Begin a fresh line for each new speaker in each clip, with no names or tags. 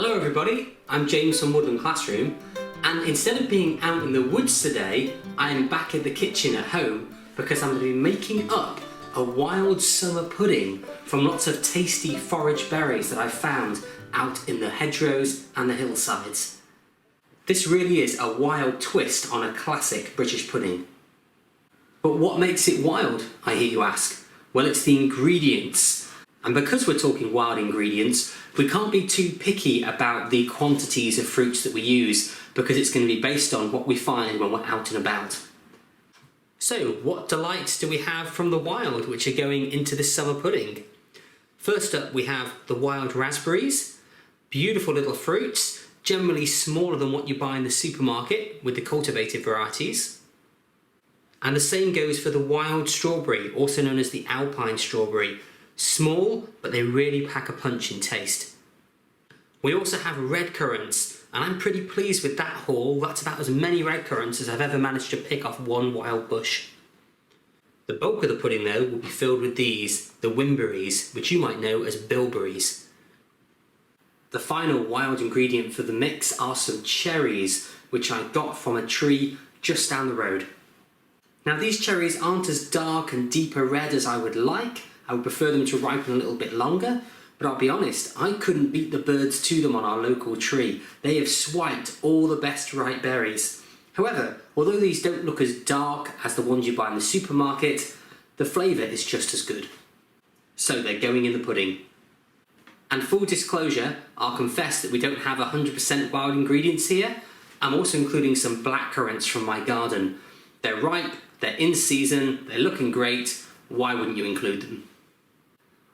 Hello everybody, I'm James from Woodland Classroom, and instead of being out in the woods today, I'm back in the kitchen at home because I'm going to be making up a wild summer pudding from lots of tasty forage berries that I found out in the hedgerows and the hillsides. This really is a wild twist on a classic British pudding. But what makes it wild, I hear you ask? Well, it's the ingredients. And because we're talking wild ingredients, we can't be too picky about the quantities of fruits that we use because it's going to be based on what we find when we're out and about. So, what delights do we have from the wild which are going into this summer pudding? First up, we have the wild raspberries. Beautiful little fruits, generally smaller than what you buy in the supermarket with the cultivated varieties. And the same goes for the wild strawberry, also known as the alpine strawberry. Small, but they really pack a punch in taste. We also have redcurrants, and I'm pretty pleased with that haul. That's about as many redcurrants as I've ever managed to pick off one wild bush. The bulk of the pudding though will be filled with these, the winberries, which you might know as bilberries. The final wild ingredient for the mix are some cherries, which I got from a tree just down the road. Now these cherries aren't as dark and deeper red as I would like. I would prefer them to ripen a little bit longer, but I'll be honest, I couldn't beat the birds to them on our local tree. They have swiped all the best ripe berries. However, although these don't look as dark as the ones you buy in the supermarket, the flavour is just as good. So they're going in the pudding. And full disclosure, I'll confess that we don't have 100% wild ingredients here. I'm also including some blackcurrants from my garden. They're ripe, they're in season, they're looking great. Why wouldn't you include them?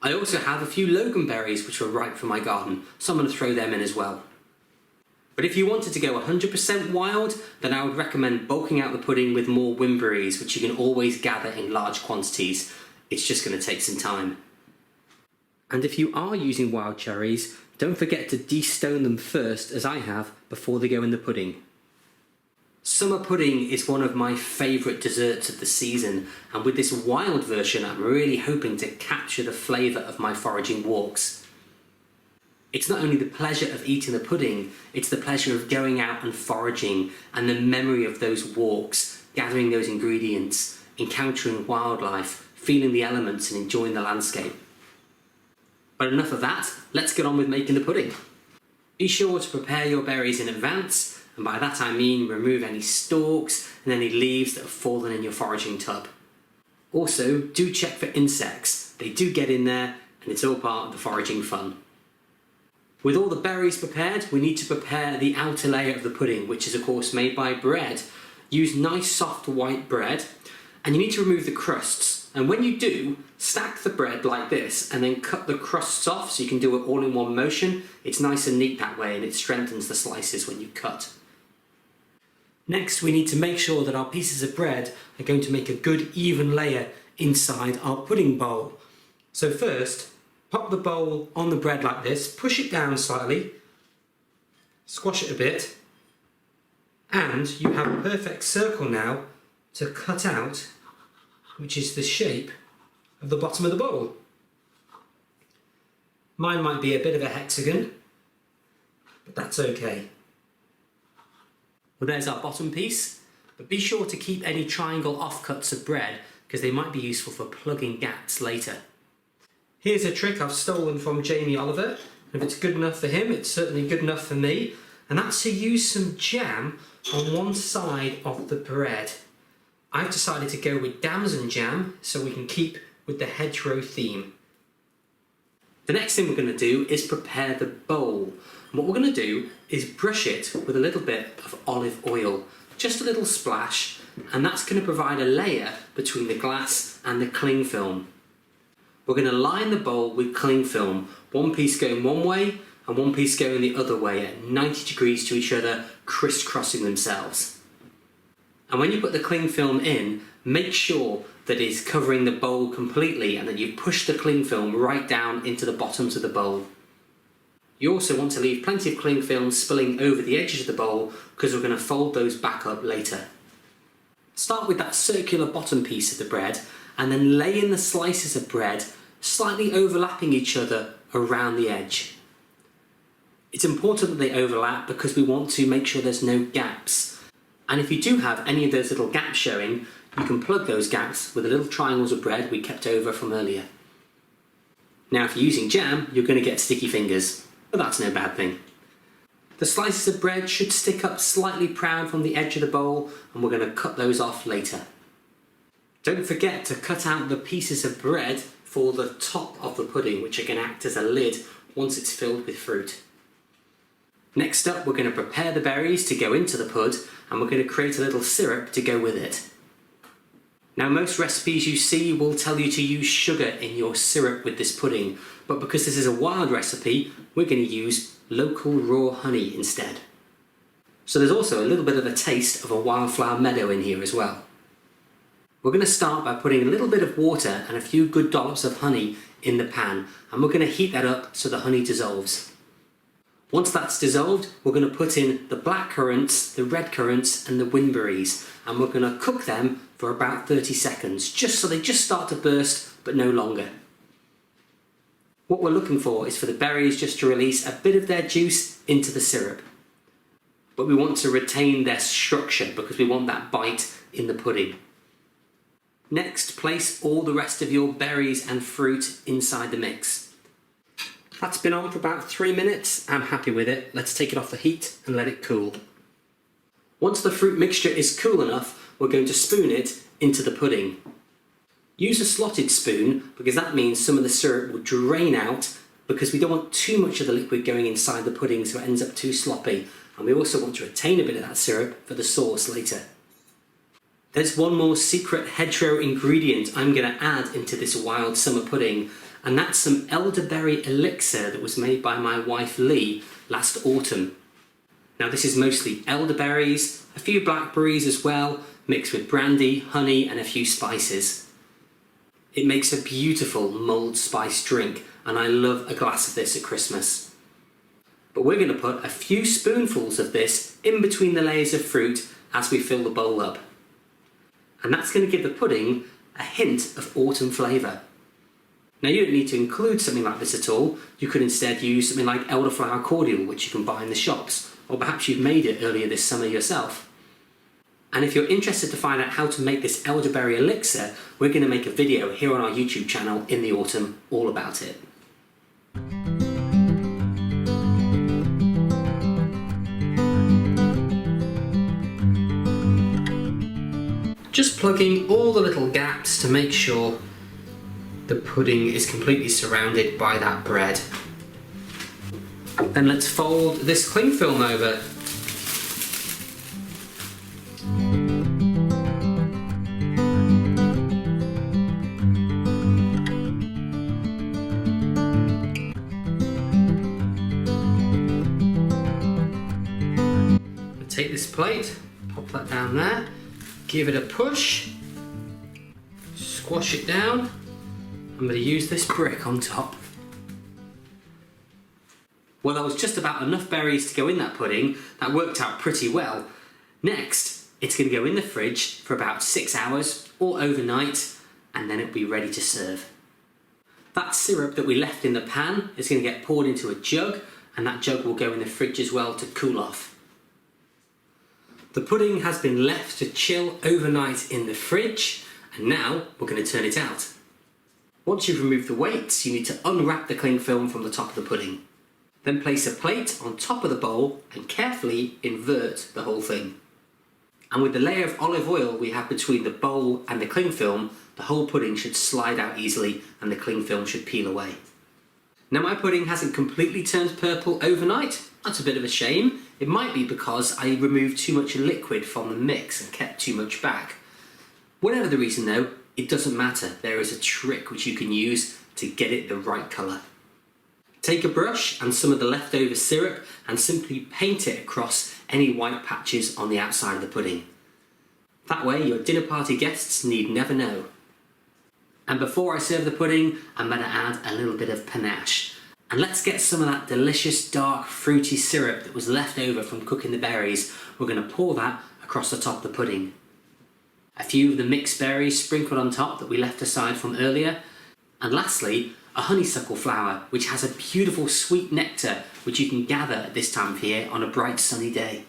I also have a few loganberries which are ripe for my garden, so I'm going to throw them in as well. But if you wanted to go 100% wild, then I would recommend bulking out the pudding with more winberries, which you can always gather in large quantities. It's just going to take some time. And if you are using wild cherries, don't forget to de-stone them first, as I have, before they go in the pudding. Summer pudding is one of my favourite desserts of the season, and with this wild version I'm really hoping to capture the flavour of my foraging walks. It's not only the pleasure of eating the pudding, it's the pleasure of going out and foraging and the memory of those walks, gathering those ingredients, encountering wildlife, feeling the elements and enjoying the landscape. But enough of that, let's get on with making the pudding. Be sure to prepare your berries in advance. And by that I mean remove any stalks and any leaves that have fallen in your foraging tub. Also, do check for insects. They do get in there and it's all part of the foraging fun. With all the berries prepared, we need to prepare the outer layer of the pudding, which is of course made by bread. Use nice soft white bread, and you need to remove the crusts. And when you do, stack the bread like this and then cut the crusts off so you can do it all in one motion. It's nice and neat that way and it strengthens the slices when you cut. Next, we need to make sure that our pieces of bread are going to make a good even layer inside our pudding bowl. So first, pop the bowl on the bread like this, push it down slightly, squash it a bit, and you have a perfect circle now to cut out, which is the shape of the bottom of the bowl. Mine might be a bit of a hexagon, but that's okay. Well, there's our bottom piece, but be sure to keep any triangle offcuts of bread because they might be useful for plugging gaps later. Here's a trick I've stolen from Jamie Oliver. If it's good enough for him, it's certainly good enough for me, and that's to use some jam on one side of the bread. I've decided to go with damson jam so we can keep with the hedgerow theme. The next thing we're going to do is prepare the bowl. And what we're going to do is brush it with a little bit of olive oil, just a little splash, and that's going to provide a layer between the glass and the cling film. We're going to line the bowl with cling film, one piece going one way and one piece going the other way at 90 degrees to each other, crisscrossing themselves. And when you put the cling film in, make sure that it's covering the bowl completely and that you push the cling film right down into the bottoms of the bowl. You also want to leave plenty of cling film spilling over the edges of the bowl because we're going to fold those back up later. Start with that circular bottom piece of the bread and then lay in the slices of bread slightly overlapping each other around the edge. It's important that they overlap because we want to make sure there's no gaps. And if you do have any of those little gaps showing, you can plug those gaps with the little triangles of bread we kept over from earlier. Now if you're using jam, you're going to get sticky fingers, but that's no bad thing. The slices of bread should stick up slightly proud from the edge of the bowl, and we're going to cut those off later. Don't forget to cut out the pieces of bread for the top of the pudding, which are going to act as a lid once it's filled with fruit. Next up, we're going to prepare the berries to go into the pud, and we're going to create a little syrup to go with it. Now most recipes you see will tell you to use sugar in your syrup with this pudding, but because this is a wild recipe, we're going to use local raw honey instead. So there's also a little bit of a taste of a wildflower meadow in here as well. We're going to start by putting a little bit of water and a few good dollops of honey in the pan, and we're going to heat that up so the honey dissolves. Once that's dissolved, we're going to put in the blackcurrants, the redcurrants and the winberries, and we're going to cook them for about 30 seconds, just so they just start to burst, but no longer. What we're looking for is for the berries just to release a bit of their juice into the syrup. But we want to retain their structure because we want that bite in the pudding. Next, place all the rest of your berries and fruit inside the mix. That's been on for about 3 minutes. I'm happy with it. Let's take it off the heat and let it cool. Once the fruit mixture is cool enough, we're going to spoon it into the pudding. Use a slotted spoon because that means some of the syrup will drain out, because we don't want too much of the liquid going inside the pudding so it ends up too sloppy, and we also want to retain a bit of that syrup for the sauce later. There's one more secret hedgerow ingredient I'm going to add into this wild summer pudding, and that's some Elderberry Elixir that was made by my wife Lee last autumn. Now this is mostly elderberries, a few blackberries as well, mixed with brandy, honey and a few spices. It makes a beautiful mulled spice drink, and I love a glass of this at Christmas. But we're going to put a few spoonfuls of this in between the layers of fruit as we fill the bowl up. And that's going to give the pudding a hint of autumn flavour. Now you don't need to include something like this at all. You could instead use something like elderflower cordial, which you can buy in the shops, or perhaps you've made it earlier this summer yourself. And if you're interested to find out how to make this elderberry elixir, we're going to make a video here on our YouTube channel in the autumn all about it. Just plugging all the little gaps to make sure the pudding is completely surrounded by that bread. Then let's fold this cling film over. Take this plate, pop that down there, give it a push, squash it down. I'm going to use this brick on top. Well, there was just about enough berries to go in that pudding. That worked out pretty well. Next, it's going to go in the fridge for about 6 hours or overnight, and then it'll be ready to serve. That syrup that we left in the pan is going to get poured into a jug, and that jug will go in the fridge as well to cool off. The pudding has been left to chill overnight in the fridge, and now we're going to turn it out. Once you've removed the weights, you need to unwrap the cling film from the top of the pudding. Then place a plate on top of the bowl and carefully invert the whole thing. And with the layer of olive oil we have between the bowl and the cling film, the whole pudding should slide out easily and the cling film should peel away. Now my pudding hasn't completely turned purple overnight. That's a bit of a shame. It might be because I removed too much liquid from the mix and kept too much back. Whatever the reason though, it doesn't matter. There is a trick which you can use to get it the right colour. Take a brush and some of the leftover syrup and simply paint it across any white patches on the outside of the pudding. That way your dinner party guests need never know. And before I serve the pudding, I'm going to add a little bit of panache. And let's get some of that delicious dark fruity syrup that was left over from cooking the berries. We're going to pour that across the top of the pudding. A few of the mixed berries sprinkled on top that we left aside from earlier. And lastly, a honeysuckle flower, which has a beautiful sweet nectar which you can gather at this time of year on a bright sunny day.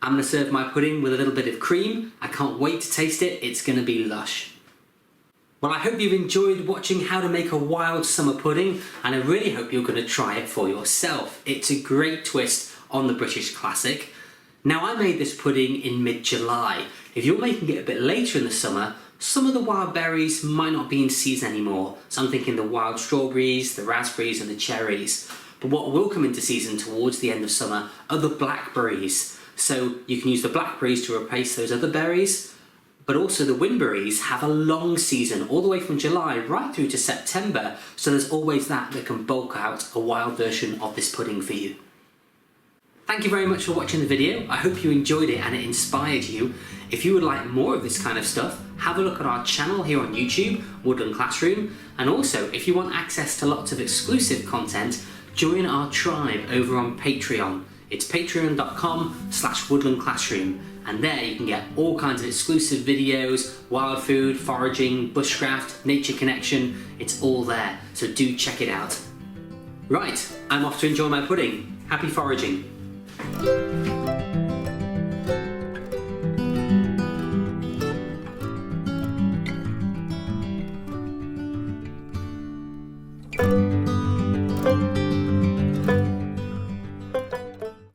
I'm going to serve my pudding with a little bit of cream. I can't wait to taste it, it's going to be lush. Well, I hope you've enjoyed watching how to make a wild summer pudding, and I really hope you're going to try it for yourself. It's a great twist on the British classic. Now, I made this pudding in mid-July. If you're making it a bit later in the summer, some of the wild berries might not be in season anymore. So I'm thinking the wild strawberries, the raspberries and the cherries. But what will come into season towards the end of summer are the blackberries. So you can use the blackberries to replace those other berries. But also the winberries have a long season, all the way from July right through to September. So there's always that can bulk out a wild version of this pudding for you. Thank you very much for watching the video. I hope you enjoyed it and it inspired you. If you would like more of this kind of stuff, have a look at our channel here on YouTube, Woodland Classroom. And also, if you want access to lots of exclusive content, join our tribe over on Patreon. It's patreon.com/woodlandclassroom. And there you can get all kinds of exclusive videos, wild food, foraging, bushcraft, nature connection. It's all there, so do check it out. Right, I'm off to enjoy my pudding. Happy foraging.